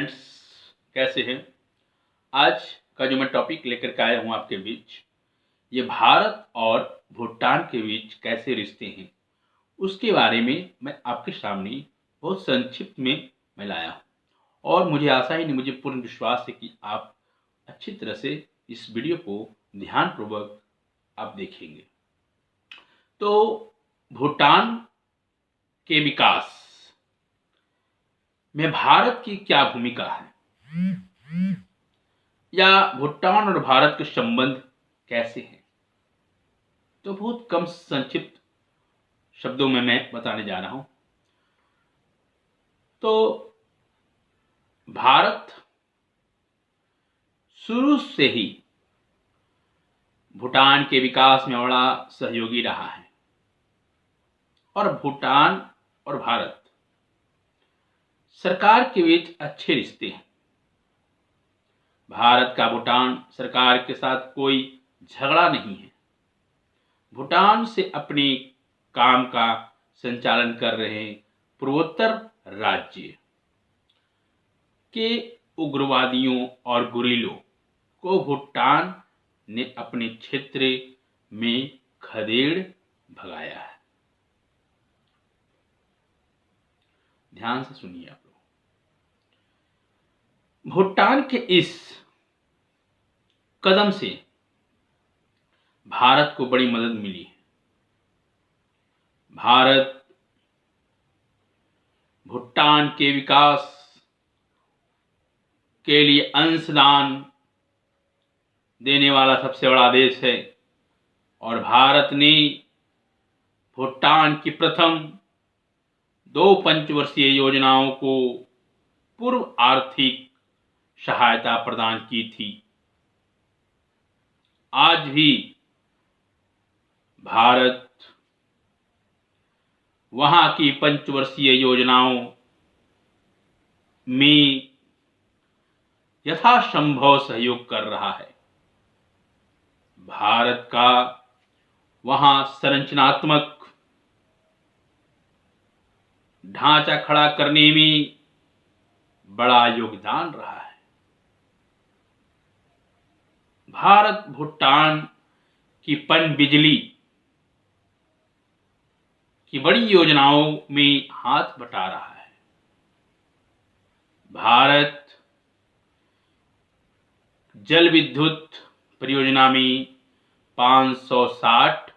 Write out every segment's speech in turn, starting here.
Friends, कैसे हैं। आज का जो मैं टॉपिक लेकर के आया हूँ आपके बीच, ये भारत और भूटान के बीच कैसे रिश्ते हैं उसके बारे में मैं आपके सामने बहुत संक्षिप्त में मैं लाया हूँ। और मुझे आशा ही नहीं, मुझे पूर्ण विश्वास है कि आप अच्छी तरह से इस वीडियो को ध्यानपूर्वक आप देखेंगे। तो भूटान के विकास में भारत की क्या भूमिका है, या भूटान और भारत के संबंध कैसे हैं, तो बहुत कम संक्षिप्त शब्दों में मैं बताने जा रहा हूं। तो भारत शुरू से ही भूटान के विकास में बड़ा सहयोगी रहा है और भूटान और भारत सरकार के बीच अच्छे रिश्ते हैं। भारत का भूटान सरकार के साथ कोई झगड़ा नहीं है। भूटान से अपने काम का संचालन कर रहे पूर्वोत्तर राज्य के उग्रवादियों और गुरिल्लों को भूटान ने अपने क्षेत्र में खदेड़ भगाया है। ध्यान से सुनिए आप लोग। भूटान के इस कदम से भारत को बड़ी मदद मिली है। भारत भूटान के विकास के लिए अंशदान देने वाला सबसे बड़ा देश है और भारत ने भूटान की प्रथम 2 पंचवर्षीय योजनाओं को पूर्व आर्थिक सहायता प्रदान की थी। आज भी भारत वहां की पंचवर्षीय योजनाओं में यथासंभव सहयोग कर रहा है। भारत का वहां संरचनात्मक ढांचा खड़ा करने में बड़ा योगदान रहा है। भारत भूटान की पनबिजली की बड़ी योजनाओं में हाथ बटा रहा है। भारत जल विद्युत परियोजना में 560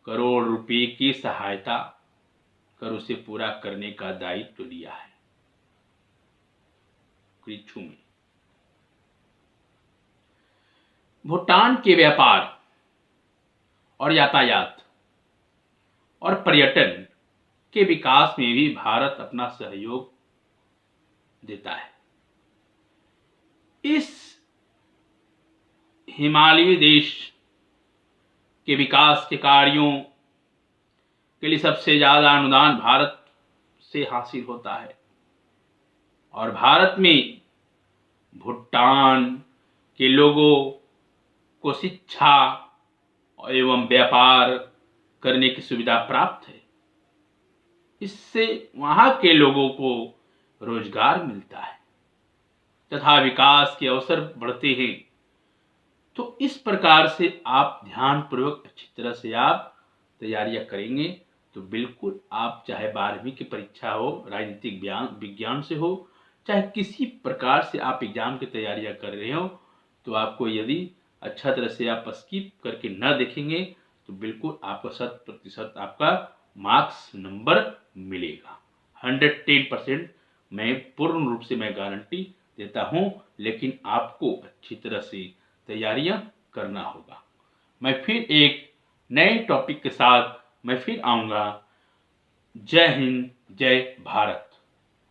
करोड़ रुपए की सहायता कर उसे पूरा करने का दायित्व लिया है। क्रिचू में भूटान के व्यापार और यातायात और पर्यटन के विकास में भी भारत अपना सहयोग देता है। इस हिमालयी देश के विकास के कार्यों के लिए सबसे ज्यादा अनुदान भारत से हासिल होता है और भारत में भूटान के लोगों को शिक्षा एवं व्यापार करने की सुविधा प्राप्त है। इससे वहां के लोगों को रोजगार मिलता है तथा विकास के अवसर बढ़ते हैं। तो इस प्रकार से आप ध्यानपूर्वक अच्छी तरह से आप तैयारियां करेंगे तो बिल्कुल आप, चाहे 12वीं की परीक्षा हो, राजनीतिक विज्ञान से हो, चाहे किसी प्रकार से आप एग्जाम की तैयारियां कर रहे हो, तो आपको यदि अच्छा तरह से आप स्किप करके न देखेंगे तो बिल्कुल आपको 100% आपका मार्क्स नंबर मिलेगा। 110% मैं पूर्ण रूप से मैं गारंटी देता हूं, लेकिन आपको अच्छी तरह से तैयारियां करना होगा। मैं फिर एक नए टॉपिक के साथ मैं फिर आऊंगा। जय हिंद, जय भारत।